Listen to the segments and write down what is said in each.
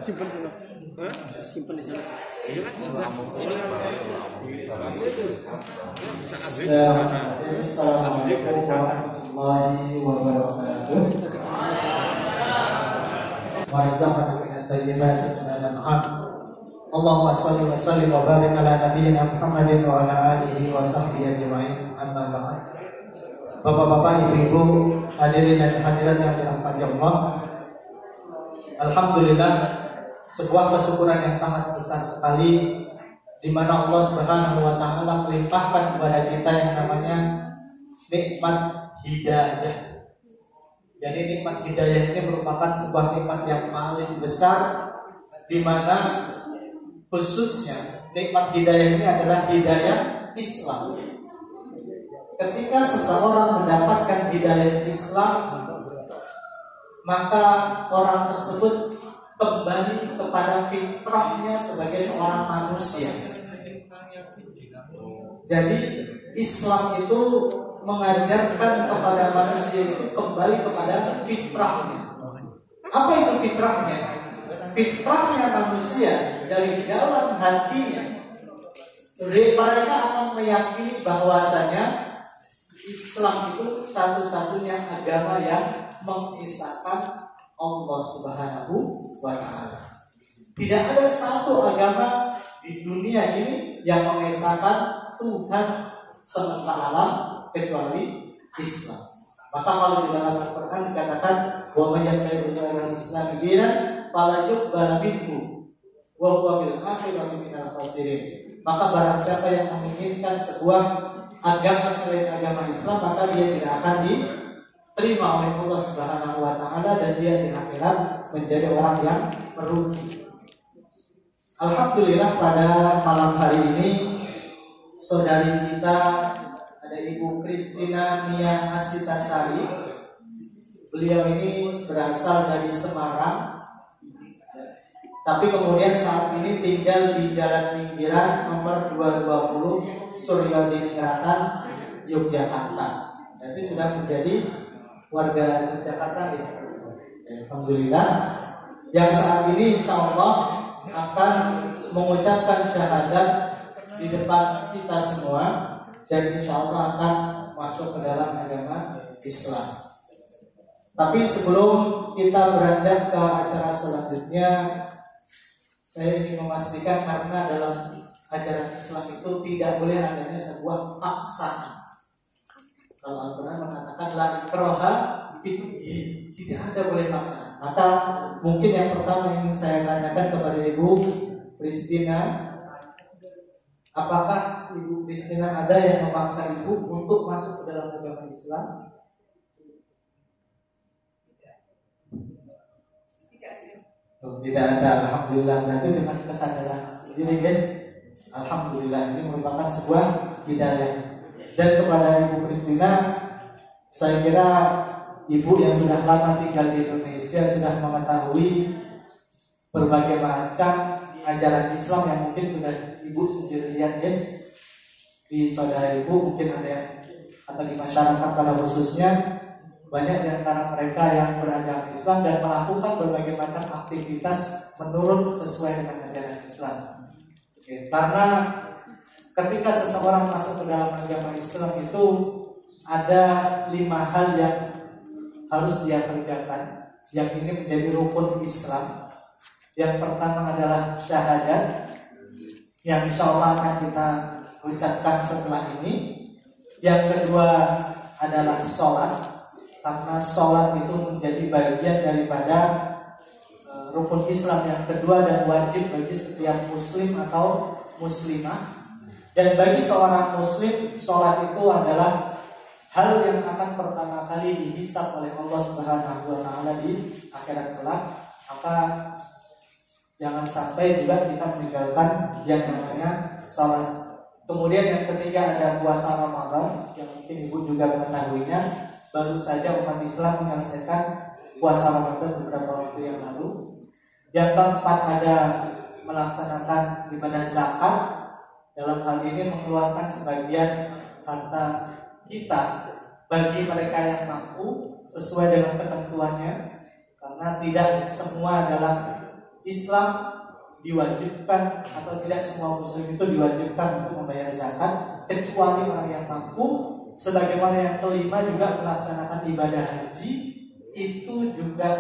Simpan dulu. Simpan di sana. Assalamualaikum warahmatullahi wabarakatuh. Wa razaqana min at-tayyibati min al-an'am. Allahumma shalli wa sallim wa barik ala nabiyyina Muhammadin wa ala alihi wa sahbihi ajma'in. Amma ba'd. Bapak-bapak, ibu-ibu, hadirin dan hadirat yang dirahmati Allah. Alhamdulillah, sebuah kesyukuran yang sangat besar sekali di mana Allah Subhanahu wa taala melimpahkan kepada kita yang namanya nikmat hidayah. Jadi nikmat hidayah ini merupakan sebuah nikmat yang paling besar, di mana khususnya nikmat hidayah ini adalah hidayah Islam. Ketika seseorang mendapatkan hidayah Islam, maka orang tersebut kembali kepada fitrahnya sebagai seorang manusia. Jadi Islam itu mengajarkan kepada manusia itu kembali kepada fitrahnya. Apa itu fitrahnya? Fitrahnya manusia dari dalam hatinya, mereka akan meyakini bahwasanya Islam itu satu-satunya agama yang mengesahkan Allah Subhanahu wa ta'ala. Tidak ada satu agama di dunia ini yang mengesahkan Tuhan semesta alam kecuali Islam. Maka kalau di dalam Al-Quran dikatakan wa may yattabi' ghayra al-islam dinan fala yuqbal minhu wa huwa fil akhirati minal khasirin. Maka barang siapa yang menginginkan sebuah agama selain agama Islam, maka dia tidak akan diterima oleh Allah Subhanahu wa taala dan dia di akhirat menjadi orang yang merugi. Alhamdulillah, pada malam hari ini saudari kita ada Ibu Christina Mia Asitasari. Beliau ini berasal dari Semarang, tapi kemudian saat ini tinggal di Jalan Pinggiran nomor 220 Suryodiningrat, Yogyakarta. Jadi sudah menjadi warga Yogyakarta ya. Alhamdulillah, yang saat ini insya Allah akan mengucapkan syahadat di depan kita semua dan insya Allah akan masuk ke dalam agama Islam. Tapi sebelum kita beranjak ke acara selanjutnya, saya ingin memastikan karena dalam ajaran Islam itu tidak boleh adanya sebuah paksaan. Kalau Al-Quran mengatakan la ikraha fid-din, tidak ada boleh paksaan. Maka mungkin yang pertama ingin saya tanyakan kepada Ibu Christina, apakah Ibu Christina ada yang memaksa Ibu untuk masuk ke dalam agama Islam? Tidak ada. Alhamdulillah. Berarti dengan kesadaran sendiri kan, alhamdulillah, ini merupakan sebuah hidayah. Dan kepada Ibu Christina, saya kira Ibu yang sudah lama tinggal di Indonesia sudah mengetahui berbagai macam ajaran Islam yang mungkin sudah Ibu sendiri lihat ya di saudara Ibu, mungkin ada yang atau di masyarakat pada khususnya. Banyak di antara mereka yang beragama Islam dan melakukan berbagai macam aktivitas menurut sesuai dengan ajaran Islam. Oke, karena ketika seseorang masuk ke dalam agama Islam itu ada 5 hal yang harus dia kerjakan, yang ini menjadi rukun Islam. Yang pertama adalah syahadat, yang insya Allah akan kita ucapkan setelah ini. Yang kedua adalah sholat, karena sholat itu menjadi bagian daripada rukun Islam yang kedua dan wajib bagi setiap muslim atau muslimah. Dan bagi seorang muslim, sholat itu adalah hal yang akan pertama kali dihisab oleh Allah Subhanahu wa taala di akhirat kelak. Maka jangan sampai juga kita meninggalkan yang namanya sholat. Kemudian yang ketiga ada puasa Ramadan, yang mungkin ibu juga mengetahuinya. Baru saja umat Islam menyelesaikan puasa Ramadan beberapa waktu yang lalu. Yang keempat ada melaksanakan ibadah zakat. Dalam hal ini mengeluarkan sebagian harta kita bagi mereka yang mampu sesuai dengan ketentuannya, karena tidak semua dalam Islam diwajibkan atau tidak semua muslim itu diwajibkan untuk membayar zakat kecuali orang yang mampu. Sebagaimana yang kelima juga melaksanakan ibadah haji itu juga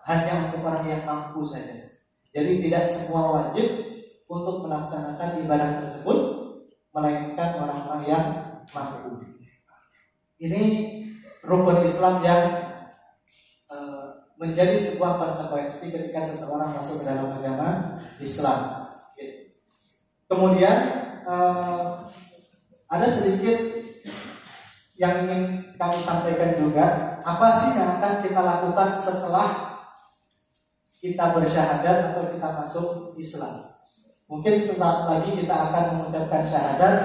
hanya untuk orang yang mampu saja. Jadi tidak semua wajib untuk melaksanakan ibadah tersebut, melainkan orang-orang yang mampu. Ini rukun Islam yang menjadi sebuah konsekuensi ketika seseorang masuk ke dalam agama Islam. Kemudian ada sedikit yang ingin kami sampaikan juga. Apa sih yang akan kita lakukan setelah kita bersyahadat atau kita masuk Islam? Mungkin sesaat lagi kita akan mengucapkan syahadat.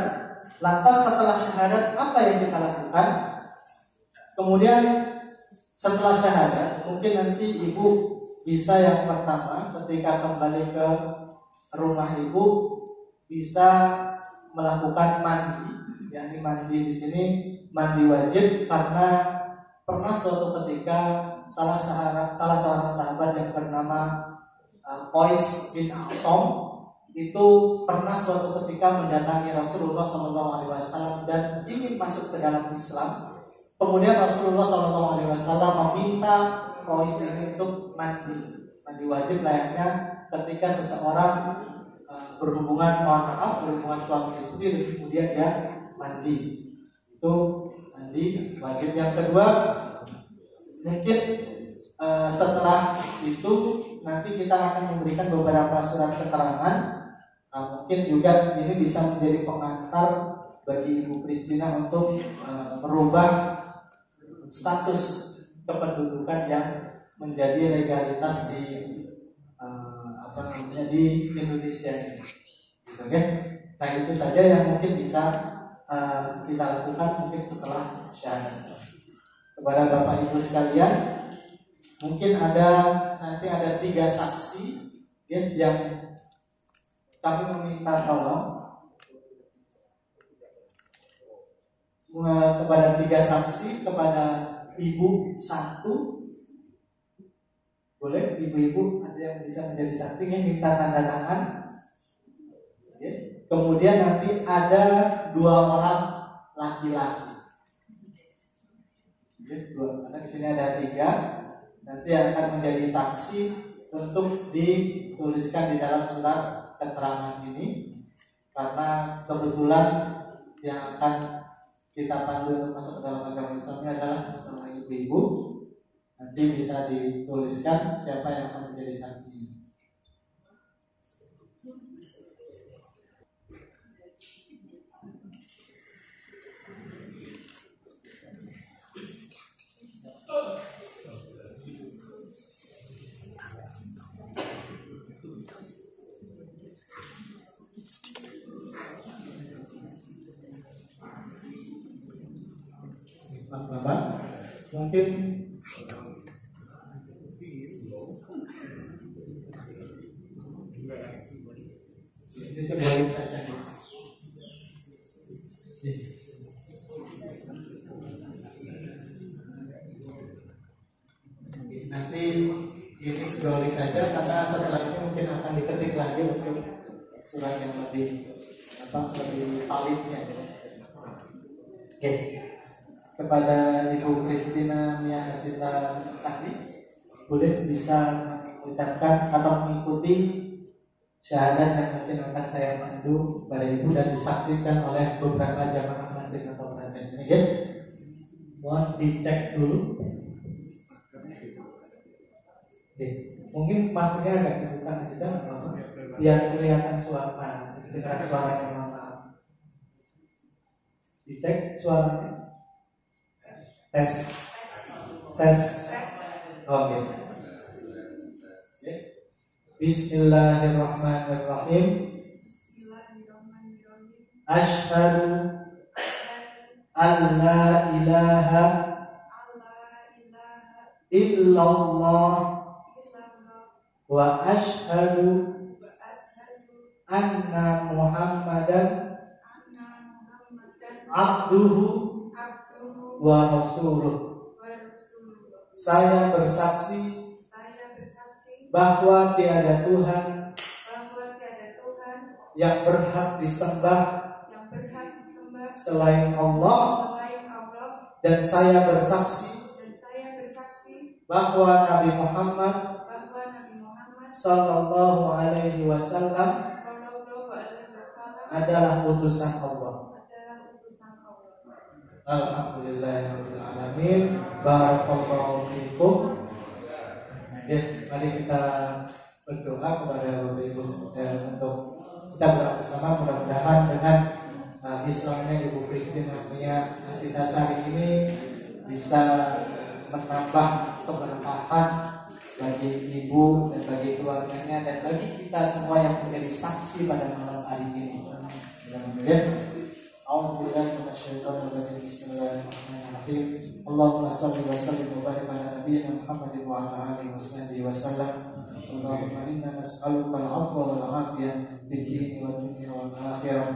Lantas setelah syahadat apa yang kita lakukan? Kemudian setelah syahadat mungkin nanti ibu bisa yang pertama ketika kembali ke rumah ibu bisa melakukan mandi. Yang mandi di sini mandi wajib, karena pernah suatu ketika salah seorang sahabat yang bernama Qais bin A'som itu pernah suatu ketika mendatangi Rasulullah SAW dan ingin masuk ke dalam Islam. Kemudian Rasulullah SAW meminta Qais ini untuk mandi wajib layaknya ketika seseorang berhubungan suami istri, kemudian dia mandi. Itu mandi wajib. Yang kedua, mungkin setelah itu nanti kita akan memberikan beberapa surat keterangan. Mungkin juga ini bisa menjadi pengantar bagi Ibu Christina untuk merubah status kependudukan yang menjadi legalitas di di Indonesia ini. Oke. Nah itu saja yang mungkin bisa kita lakukan mungkin setelah syahadat. Kepada Bapak Ibu sekalian, mungkin nanti ada 3 saksi ya, yang kami meminta tolong kepada 3 saksi, kepada ibu 1. Boleh ibu-ibu ada yang bisa menjadi saksi ya, minta tanda tangan. Kemudian nanti ada 2 orang laki-laki. Karena di sini ada 3, nanti akan menjadi saksi untuk dituliskan di dalam surat keterangan ini. Karena kebetulan yang akan kita pandu untuk masuk ke dalam agama Islam ini adalah bersama ibu-ibu. Nanti bisa dituliskan siapa yang akan menjadi saksi. Bapak, mungkin ini saya boleh saja. Nanti ini boleh saja, karena setelah ini mungkin akan diketik lagi untuk surat yang lebih validnya. Oke. Kepada Ibu Christina Mia Asita Sakti, boleh bisa mengucapkan atau mengikuti syahadat yang mungkin akan saya pandu kepada Ibu dan disaksikan oleh beberapa jamaah masjid atau perhatian ini ya. Mohon dicek dulu. Oke. Mungkin maksudnya agak dibuka saja biar kelihatan suara, dengar suaranya. Dicek suaranya. Tes. Tes. Oke. Bismillahirrahmanirrahim. Asyhadu an la ilaha illallah wa asyhadu anna Muhammadan abduhu wa rasuluh. Saya bersaksi bahwa tiada Tuhan yang berhak disembah selain Allah, dan saya bersaksi bahwa Nabi Muhammad sallallahu alaihi wasallam adalah utusan Allah. Alhamdulillahirabbil alamin. Barakallahu fikum. Ya, mari kita berdoa kepada Bapak Ibu untuk kita berdoa bersama, mudah-mudahan dengan Islamnya Ibu Christina Mia Asitasari ini bisa menambah keberkahan bagi ibu dan bagi keluarganya dan bagi kita semua yang menjadi saksi pada malam hari ini. Mudah-mudahan. A'udzubillahi minasyaitonir rajim. Bismillahirrahmanirrahim. Allahumma shalli wa sallim wa barik ala nabiyyina Muhammadin wa ala alihi wasallam. Allahumma inna nas'aluka al-'afwa wal 'afiyah fid din wad dunya wal akhirah.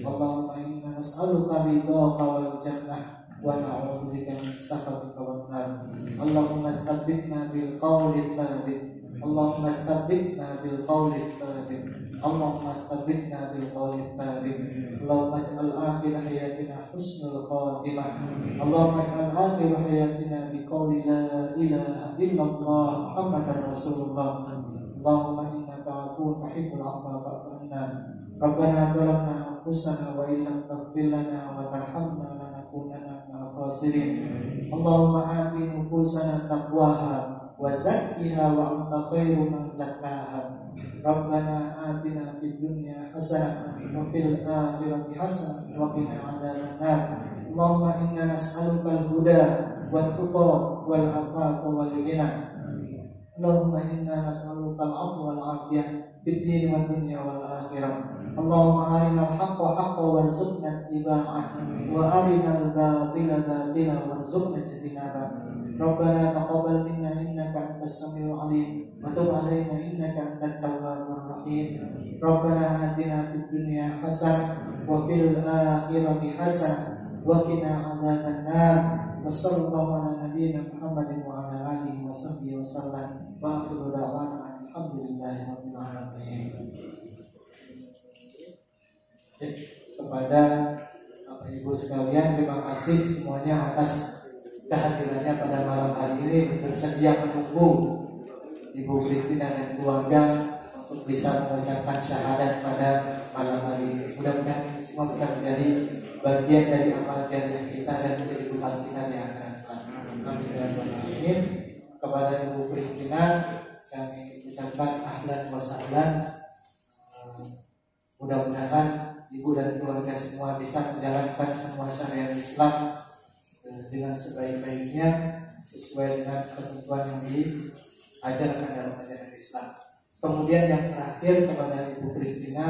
Allahumma inna nas'aluka ridhaka wal jannah wa na'udzubika min sakhatika wan nar. Allahumma tsabbitna bil qawli tsabit. Allahumma tsabbitna bil qawli tsabit. Allahumma tsabbitna bil qawli tsabit. Allahumma ij'al akhir hayatina husnul khatimah. Allahumma ij'al akhir hayatina bi qawli la ilaha illallah Muhammadar Rasulullah. Allahumma innaka 'afuwwun tuhibbul 'afwa fa'fu 'anna. Rabbana zalamna anfusana wa illam taghfir lana wa tarhamna lanakunanna minal khasirin. Allahumma ati nufusana taqwaha wa zakkiha wa anta khairu man zakkaha. Rabbana atina fid dunya hasanah wa fil akhirati hasanah wa qina adzabannar. Allahumma inna nas'aluka al-huda wat tuqa wal afafa wal ghina. Allahumma inna nas'aluka al-'afwa wal 'afiyah fid din wad dunya wal akhirah. Allahumma arinal haqqa haqqan warzuqna ittiba'ah wa arinal batila batilan warzuqna ijtinabah. Rabbana taqabbal minna innaka antas samiul 'alim wa tub 'alaina innaka antat tawwabur rahim. Rabbana atina fid dunya hasanah wa fil akhirati hasanah wa qina adzabannar. Wa sallallahu ala nabiyyina Muhammadin wa ala alihi wa sahbihi wasallam. Wa akhiru da'wana alhamdulillahi rabbil alamin. Kepada Bapak Ibu sekalian, terima kasih semuanya atas kehadirannya pada malam hari ini, bersedia menunggu Ibu Christina dan keluarga untuk bisa mengucapkan syahadat pada malam hari ini. Mudah-mudahan semua bisa menjadi bagian dari amal jariah kita dan menjadi bekal kita di akhirat. Amin. Kepada Ibu Christina kami ucapkan ahlan wa sahlan. Mudah-mudahan ibu dan keluarga semua bisa menjalankan semua syariat Islam dengan sebaik-baiknya sesuai dengan ketentuan yang diajarkan dalam ajaran Islam. Kemudian yang terakhir kepada Ibu Christina,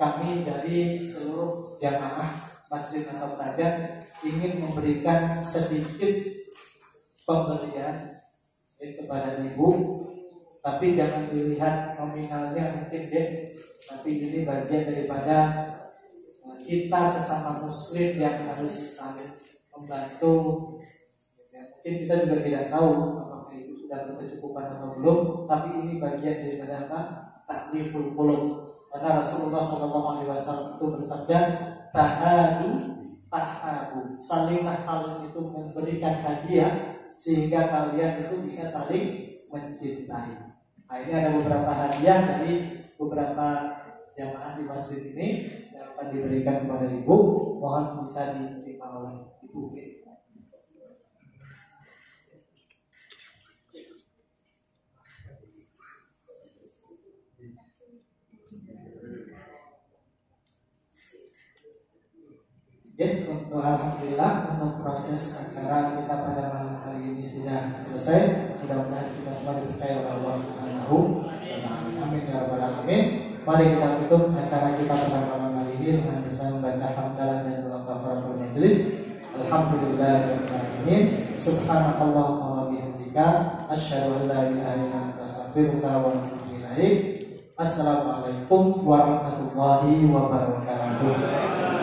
kami dari seluruh jamaah Masjid Atau Tajan ingin memberikan sedikit pemberian kepada Ibu, tapi jangan dilihat nominalnya mungkin deh, tapi ini bagian daripada kita sesama muslim yang harus saling membantu. Mungkin kita juga tidak tahu apakah itu sudah berkecukupan atau belum, tapi ini bagian daripada takliful qulub. Karena Rasulullah SAW itu bersabda, tahadu tahabu, salinglah kalian itu memberikan hadiah sehingga kalian itu bisa saling mencintai. Nah, ini ada beberapa hadiah dari beberapa jamaah di masjid ini yang akan diberikan kepada Ibu. Mohon bisa diterima oleh Ibu. Ya, untuk alhamdulillah untuk proses acara kita pada malam hari ini sudah selesai. Mudah-mudahan kita semua diberkahi oleh Allah Subhanahu wa taala. Amin ya rabbal alamin. Mari kita tutup acara kita pada malam hari ini dengan bisa membaca hamdalah dan doa kafaratul majelis. Alhamdulillahirabbil alamin. Subhanakallahumma wa bihamdika asyhadu an la ilaha illa anta astaghfiruka wa atubu ilaik. Assalamualaikum warahmatullahi wabarakatuh.